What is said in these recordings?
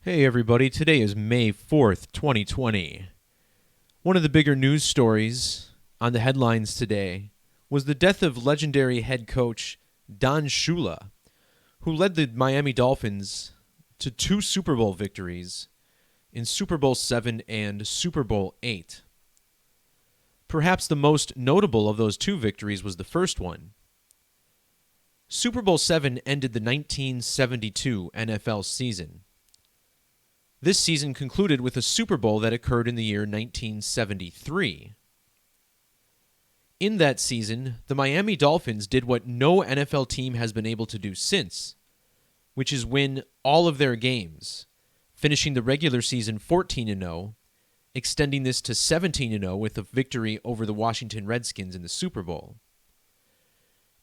Hey everybody, today is May 4th, 2020. One of the bigger news stories on the headlines today was the death of legendary head coach Don Shula, who led the Miami Dolphins to 2 Super Bowl victories in Super Bowl VII and Super Bowl VIII. Perhaps the most notable of those 2 victories was the first one. Super Bowl VII ended the 1972 NFL season. This season concluded with a Super Bowl that occurred in the year 1973. In that season, the Miami Dolphins did what no NFL team has been able to do since, which is win all of their games, finishing the regular season 14-0, extending this to 17-0 with a victory over the Washington Redskins in the Super Bowl.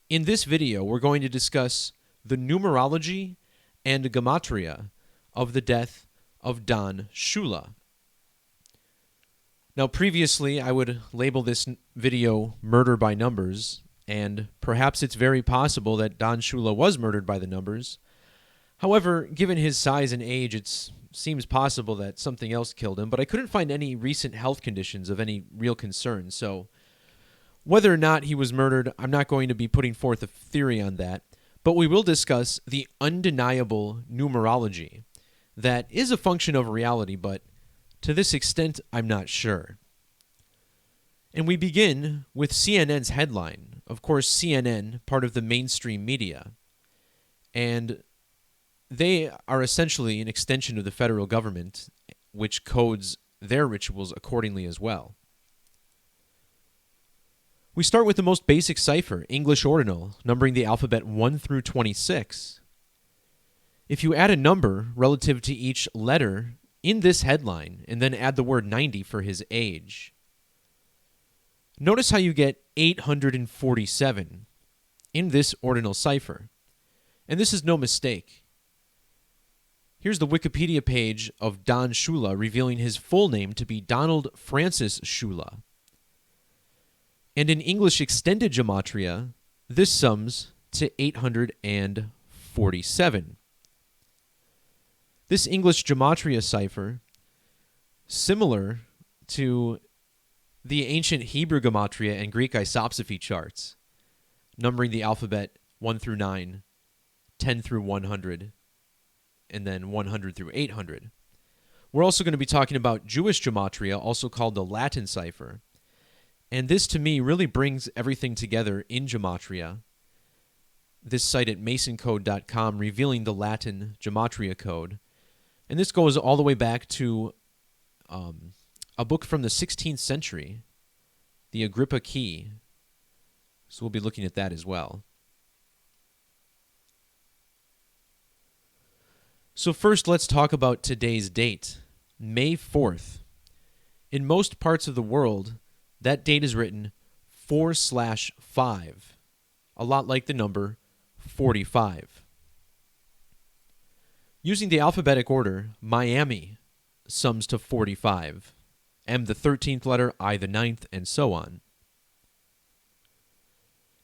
In this video, we're going to discuss the numerology and gematria of the death of Don Shula. Now, previously, I would label this video murder by numbers, and perhaps it's very possible that Don Shula was murdered by the numbers. However, given his size and age, it seems possible that something else killed him, but I couldn't find any recent health conditions of any real concern, so whether or not he was murdered, I'm not going to be putting forth a theory on that, but we will discuss the undeniable numerology that is a function of reality, but to this extent, I'm not sure. And we begin with CNN's headline. Of course, CNN, part of the mainstream media, and they are essentially an extension of the federal government, which codes their rituals accordingly as well. We start with the most basic cipher, English ordinal, numbering the alphabet 1 through 26. If you add a number relative to each letter in this headline and then add the word 90 for his age, notice how you get 847 in this ordinal cipher. And this is no mistake. Here's the Wikipedia page of Don Shula revealing his full name to be Donald Francis Shula. And in English extended gematria, this sums to 847. This English gematria cipher, similar to the ancient Hebrew gematria and Greek isopsephy charts, numbering the alphabet 1 through 9, 10 through 100, and then 100 through 800. We're also going to be talking about Jewish gematria, also called the Latin cipher. And this, to me, really brings everything together in gematria. This site at masoncode.com revealing the Latin gematria code. And this goes all the way back to a book from the 16th century, the Agrippa Key. So we'll be looking at that as well. So first, let's talk about today's date, May 4th. In most parts of the world, that date is written 4/5, a lot like the number 45. Using the alphabetic order, Miami sums to 45, M the 13th letter, I the 9th, and so on.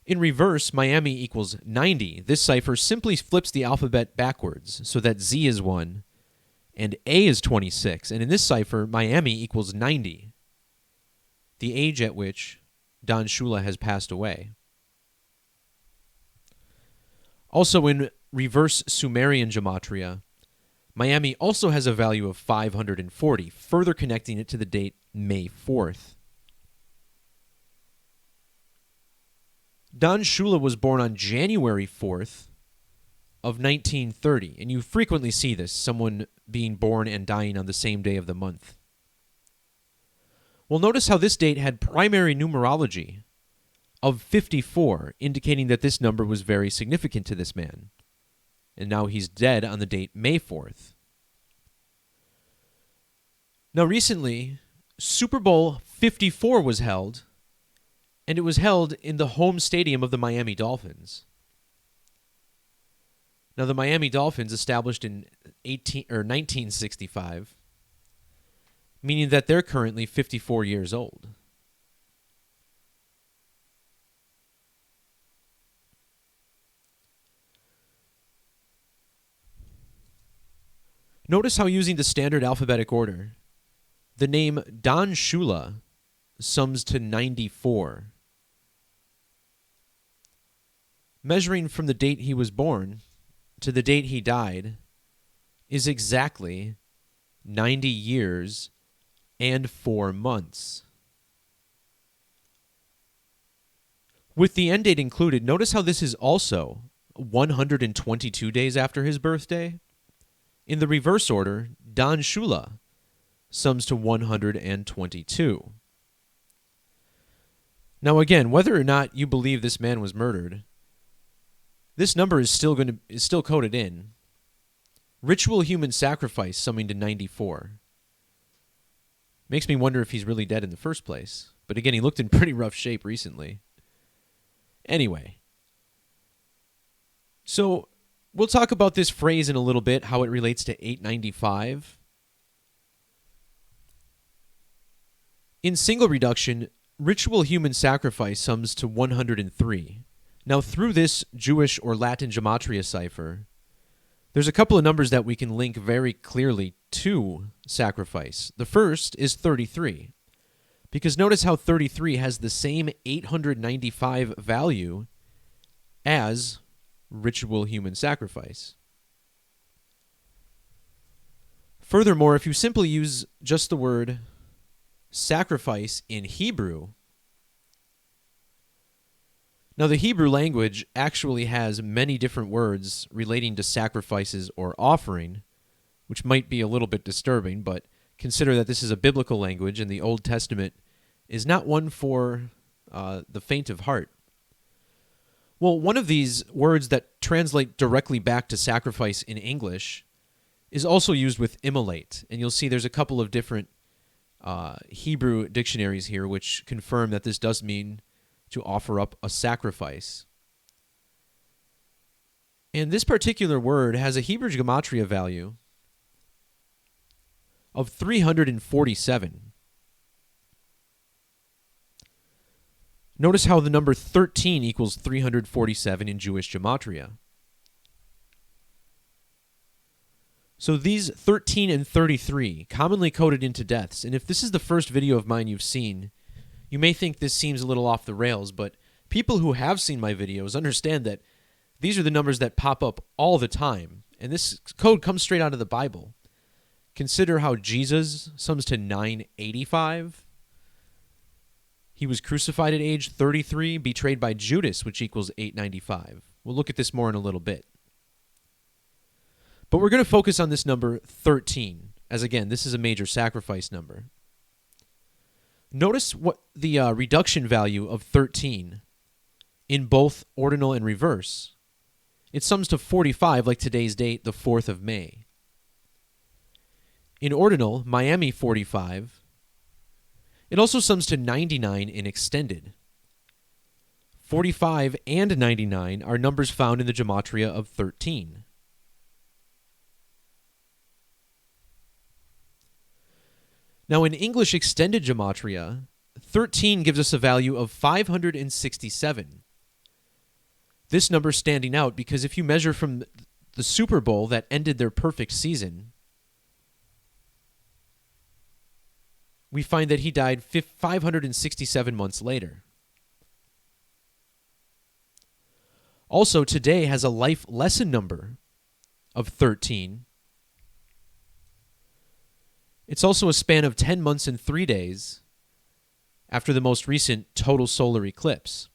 In reverse, Miami equals 90. This cipher simply flips the alphabet backwards so that Z is 1 and A is 26. And in this cipher, Miami equals 90, the age at which Don Shula has passed away. Also in reverse Sumerian gematria, Miami also has a value of 540, further connecting it to the date May 4th. Don Shula was born on January 4th of 1930, and you frequently see this, someone being born and dying on the same day of the month. Well, notice how this date had primary numerology of 54, indicating that this number was very significant to this man. And now he's dead on the date May 4th. Now recently, Super Bowl 54 was held, and it was held in the home stadium of the Miami Dolphins. Now the Miami Dolphins, established in 1965, meaning that they're currently 54 years old. Notice how using the standard alphabetic order, the name Don Shula sums to 94. Measuring from the date he was born to the date he died is exactly 90 years and 4 months. With the end date included, notice how this is also 122 days after his birthday. In the reverse order, Don Shula sums to 122. Now again, whether or not you believe this man was murdered, this number is still coded in. Ritual human sacrifice summing to 94. Makes me wonder if he's really dead in the first place. But again, he looked in pretty rough shape recently. Anyway, so we'll talk about this phrase in a little bit, how it relates to 895. In single reduction, ritual human sacrifice sums to 103. Now, through this Jewish or Latin Gematria cipher, there's a couple of numbers that we can link very clearly to sacrifice. The first is 33. Because notice how 33 has the same 895 value as ritual human sacrifice. Furthermore, if you simply use just the word sacrifice in Hebrew, now the Hebrew language actually has many different words relating to sacrifices or offering, which might be a little bit disturbing, but consider that this is a biblical language and the Old Testament is not one for the faint of heart. Well, one of these words that translate directly back to sacrifice in English is also used with immolate. And you'll see there's a couple of different Hebrew dictionaries here which confirm that this does mean to offer up a sacrifice. And this particular word has a Hebrew Gematria value of 347. Notice how the number 13 equals 347 in Jewish Gematria. So these 13 and 33, commonly coded into deaths, and if this is the first video of mine you've seen, you may think this seems a little off the rails, but people who have seen my videos understand that these are the numbers that pop up all the time, and this code comes straight out of the Bible. Consider how Jesus sums to 985. He was crucified at age 33, betrayed by Judas, which equals 895. We'll look at this more in a little bit. But we're going to focus on this number 13, as again, this is a major sacrifice number. Notice what the reduction value of 13 in both ordinal and reverse. It sums to 45, like today's date, the 4th of May. In ordinal, Miami 45. It also sums to 99 in extended. 45 and 99 are numbers found in the Gematria of 13. Now, in English extended Gematria, 13 gives us a value of 567. This number standing out because if you measure from the Super Bowl that ended their perfect season, we find that he died 567 months later. Also, today has a life lesson number of 13. It's also a span of 10 months and 3 days after the most recent total solar eclipse.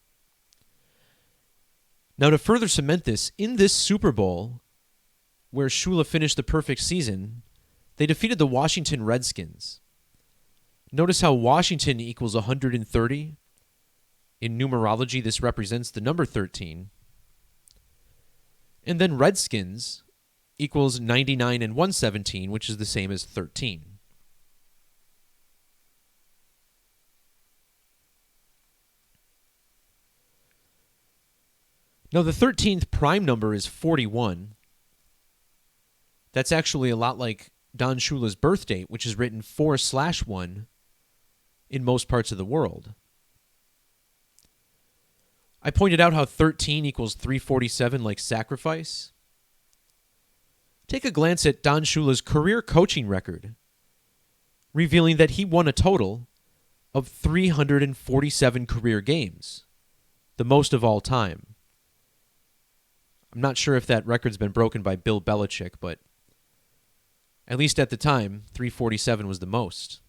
Now, to further cement this, in this Super Bowl, where Shula finished the perfect season, they defeated the Washington Redskins. Notice how Washington equals 130. In numerology, this represents the number 13. And then Redskins equals 99 and 117, which is the same as 13. Now, the 13th prime number is 41. That's actually a lot like Don Shula's birth date, which is written 4/1 in most parts of the world. I pointed out how 13 equals 347 like sacrifice. Take a glance at Don Shula's career coaching record, revealing that he won a total of 347 career games, the most of all time. I'm not sure if that record's been broken by Bill Belichick, but at least at the time, 347 was the most.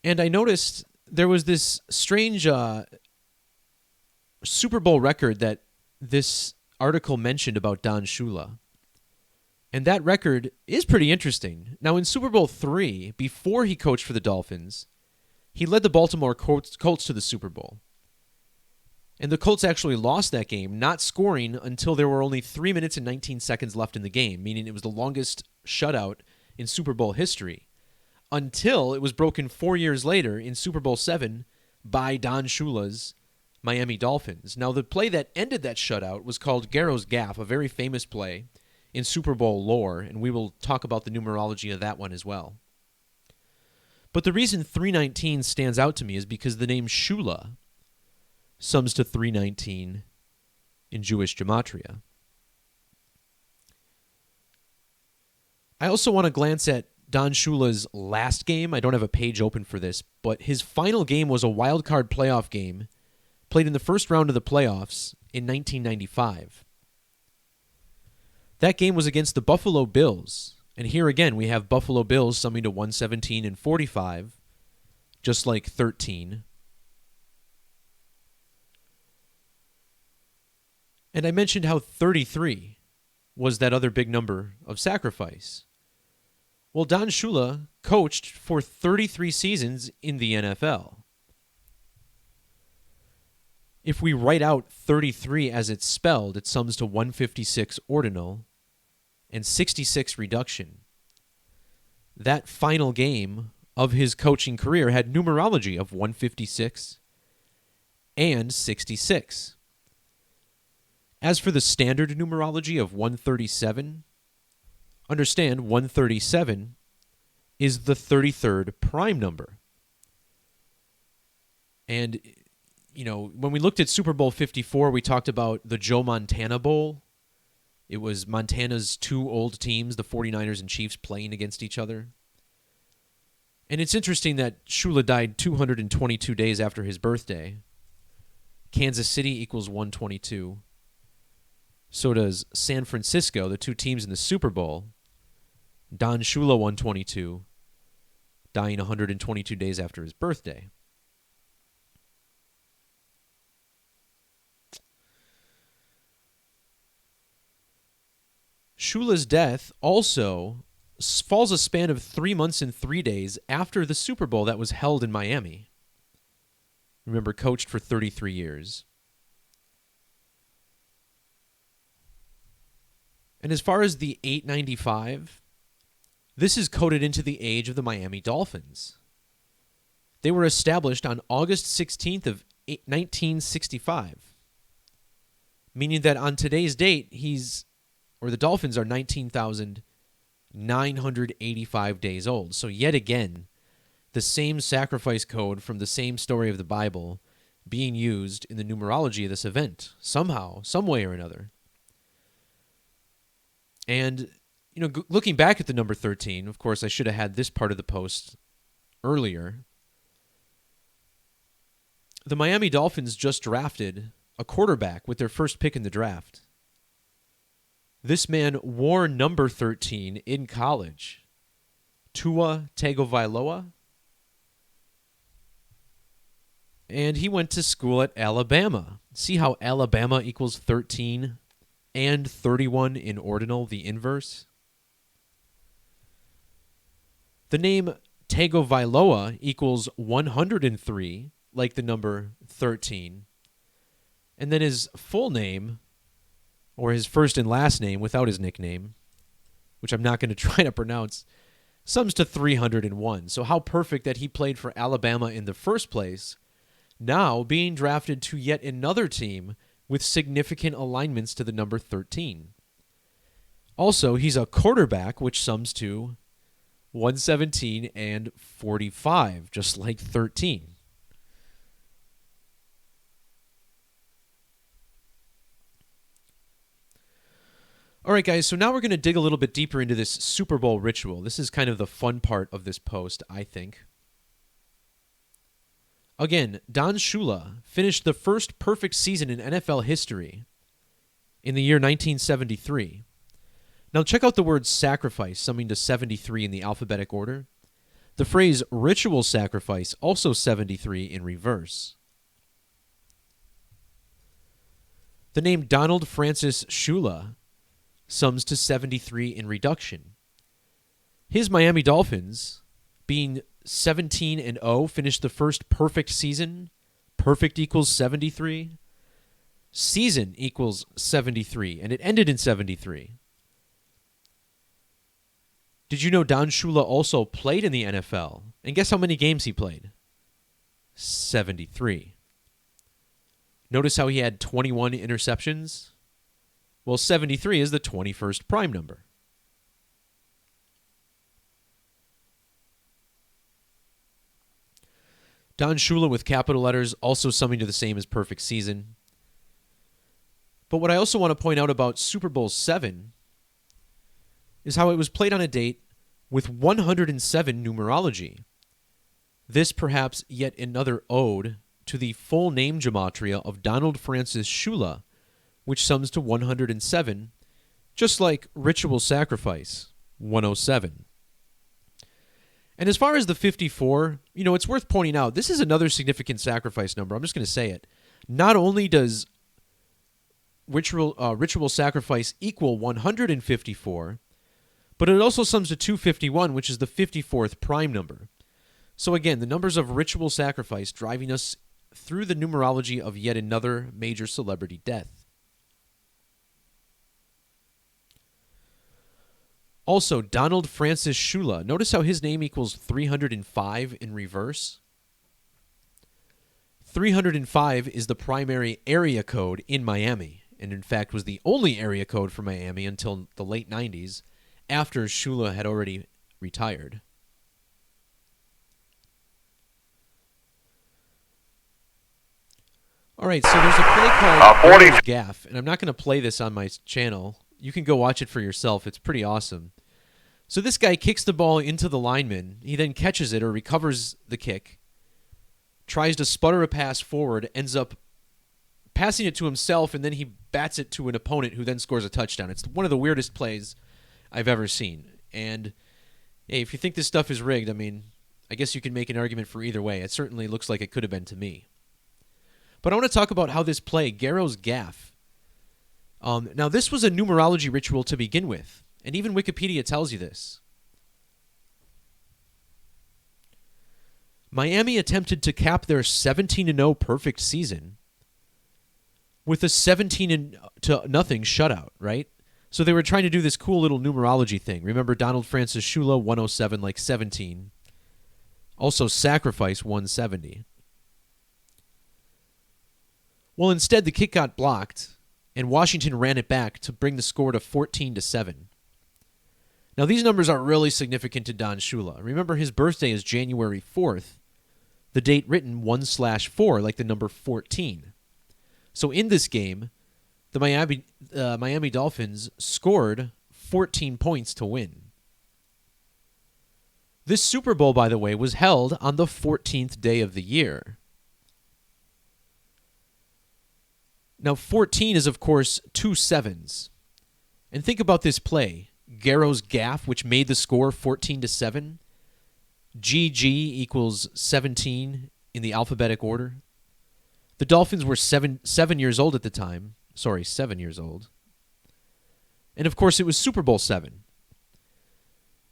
And I noticed there was this strange Super Bowl record that this article mentioned about Don Shula. And that record is pretty interesting. Now, in Super Bowl III, before he coached for the Dolphins, he led the Baltimore Colts to the Super Bowl. And the Colts actually lost that game, not scoring until there were only 3 minutes and 19 seconds left in the game, meaning it was the longest shutout in Super Bowl history, until it was broken 4 years later in Super Bowl VII by Don Shula's Miami Dolphins. Now, the play that ended that shutout was called Garo's Gaffe, a very famous play in Super Bowl lore, and we will talk about the numerology of that one as well. But the reason 319 stands out to me is because the name Shula sums to 319 in Jewish Gematria. I also want to glance at Don Shula's last game. I don't have a page open for this, but his final game was a wild card playoff game played in the first round of the playoffs in 1995. That game was against the Buffalo Bills. And here again, we have Buffalo Bills summing to 117 and 45, just like 13. And I mentioned how 33 was that other big number of sacrifice. Well, Don Shula coached for 33 seasons in the NFL. If we write out 33 as it's spelled, it sums to 156 ordinal and 66 reduction. That final game of his coaching career had numerology of 156 and 66. As for the standard numerology of 137, understand 137 is the 33rd prime number. And, when we looked at Super Bowl 54, we talked about the Joe Montana Bowl. It was Montana's two old teams, the 49ers and Chiefs, playing against each other. And it's interesting that Shula died 222 days after his birthday. Kansas City equals 122. So does San Francisco, the two teams in the Super Bowl. Don Shula 122, dying 122 days after his birthday. Shula's death also falls a span of 3 months and 3 days after the Super Bowl that was held in Miami. Remember, coached for 33 years. And as far as the 895, this is coded into the age of the Miami Dolphins. They were established on August 16th of 1965, meaning that on today's date, the Dolphins are 19,985 days old. So yet again, the same sacrifice code from the same story of the Bible being used in the numerology of this event, somehow, some way or another. And, looking back at the number 13, of course, I should have had this part of the post earlier. The Miami Dolphins just drafted a quarterback with their first pick in the draft. This man wore number 13 in college. Tua Tagovailoa. And he went to school at Alabama. See how Alabama equals 13 and 31 in ordinal, the inverse? The name Tagovailoa equals 103, like the number 13. And then his full name, or his first and last name without his nickname, which I'm not going to try to pronounce, sums to 301. So how perfect that he played for Alabama in the first place, now being drafted to yet another team with significant alignments to the number 13. Also, he's a quarterback, which sums to 117 and 45, just like 13. All right, guys, so now we're going to dig a little bit deeper into this Super Bowl ritual. This is kind of the fun part of this post, I think. Again, Don Shula finished the first perfect season in NFL history in the year 1973. Now check out the word sacrifice, summing to 73 in the alphabetic order. The phrase ritual sacrifice, also 73 in reverse. The name Donald Francis Shula sums to 73 in reduction. His Miami Dolphins, being 17-0, finished the first perfect season. Perfect equals 73. Season equals 73, and it ended in 73. Did you know Don Shula also played in the NFL? And guess how many games he played? 73. Notice how he had 21 interceptions? Well, 73 is the 21st prime number. Don Shula with capital letters, also summing to the same as perfect season. But what I also want to point out about Super Bowl VII is how it was played on a date with 107 numerology. This perhaps yet another ode to the full name gematria of Donald Francis Shula, which sums to 107, just like ritual sacrifice, 107. And as far as the 54, it's worth pointing out, this is another significant sacrifice number. I'm just going to say it. Not only does ritual sacrifice equal 154, but it also sums to 251, which is the 54th prime number. So again, the numbers of ritual sacrifice driving us through the numerology of yet another major celebrity death. Also, Donald Francis Shula. Notice how his name equals 305 in reverse. 305 is the primary area code in Miami, and in fact was the only area code for Miami until the late 90s, after Shula had already retired. All right, so there's a play called Garo's Gaffe, and I'm not going to play this on my channel. You can go watch it for yourself. It's pretty awesome. So this guy kicks the ball into the lineman. He then catches it or recovers the kick, tries to sputter a pass forward, ends up passing it to himself, and then he bats it to an opponent who then scores a touchdown. It's one of the weirdest plays I've ever seen. And hey, if you think this stuff is rigged, I guess you can make an argument for either way. It certainly looks like it could have been to me. But I want to talk about how this play, Garo's Gaffe. Now, this was a numerology ritual to begin with, and even Wikipedia tells you this. Miami attempted to cap their 17-0 perfect season with a 17-0 shutout, right? So they were trying to do this cool little numerology thing. Remember Donald Francis Shula, 107, like 17. Also sacrifice, 170. Well, instead, the kick got blocked, and Washington ran it back to bring the score to 14-7. Now, these numbers are really significant to Don Shula. Remember, his birthday is January 4th, the date written 1/4, like the number 14. So in this game, the Miami Dolphins scored 14 points to win. This Super Bowl, by the way, was held on the 14th day of the year. Now, 14 is, of course, 2 sevens. And think about this play. Garo's Gaffe, which made the score 14-7. GG equals 17 in the alphabetic order. The Dolphins were 7 years old at the time. 7 years old. And, of course, it was Super Bowl 7.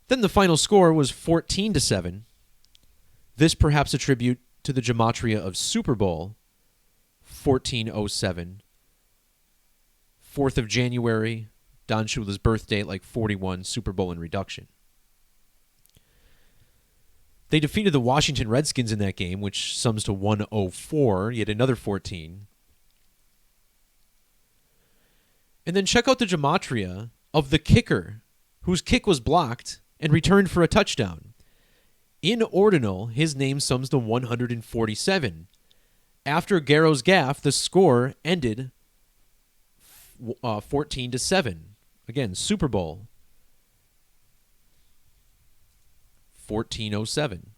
Then the final score was 14-7. This perhaps a tribute to the gematria of Super Bowl 1407. 4th of January, Don Shula's birth date, like 41, Super Bowl in reduction. They defeated the Washington Redskins in that game, which sums to 104, yet another 14. And then check out the gematria of the kicker, whose kick was blocked and returned for a touchdown. In ordinal, his name sums to 147. After Garo's Gaffe, the score ended 14-7. Again, Super Bowl, 1407.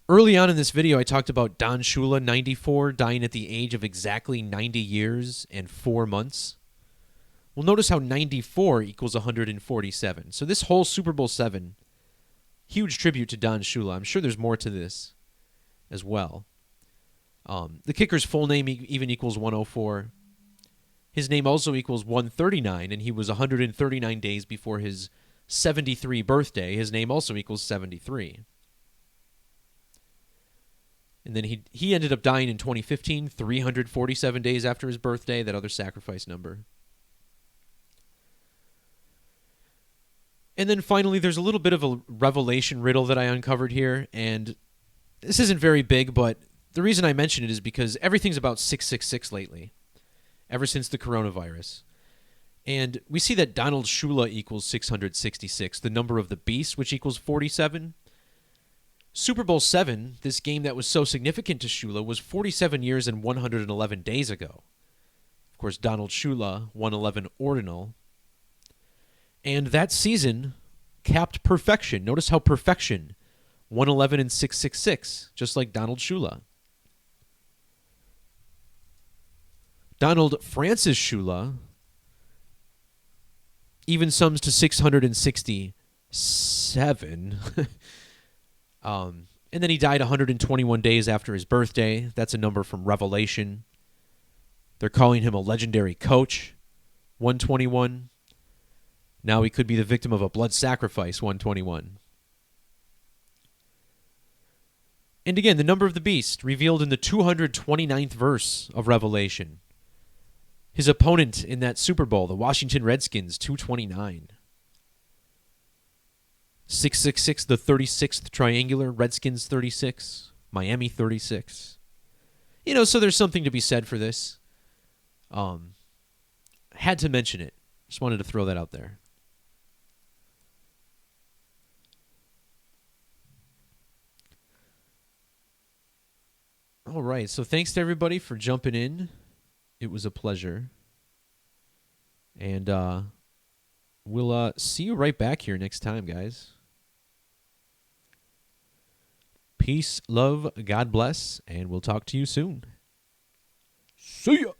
Early on in this video, I talked about Don Shula, 94, dying at the age of exactly 90 years and 4 months. Well, notice how 94 equals 147. So this whole Super Bowl 7, huge tribute to Don Shula. I'm sure there's more to this as well. The kicker's full name even equals 104. His name also equals 139, and he was 139 days before his 73 birthday. His name also equals 73. And then he ended up dying in 2015, 347 days after his birthday, that other sacrifice number. And then finally, there's a little bit of a revelation riddle that I uncovered here, and this isn't very big, but the reason I mention it is because everything's about 666 lately, ever since the coronavirus. And we see that Donald Shula equals 666, the number of the beast, which equals 47. Super Bowl 7, this game that was so significant to Shula, was 47 years and 111 days ago. Of course, Donald Shula, 111 ordinal. And that season capped perfection. Notice how perfection, 111 and 666, just like Donald Shula. Donald Francis Shula even sums to 667. And then he died 121 days after his birthday. That's a number from Revelation. They're calling him a legendary coach, 121. Now he could be the victim of a blood sacrifice, 121. And again, the number of the beast, revealed in the 229th verse of Revelation. His opponent in that Super Bowl, the Washington Redskins, 229. 666, the 36th triangular, Redskins 36, Miami 36. So there's something to be said for this. Had to mention it. Just wanted to throw that out there. All right, so thanks to everybody for jumping in. It was a pleasure. And we'll see you right back here next time, guys. Peace, love, God bless, and we'll talk to you soon. See ya!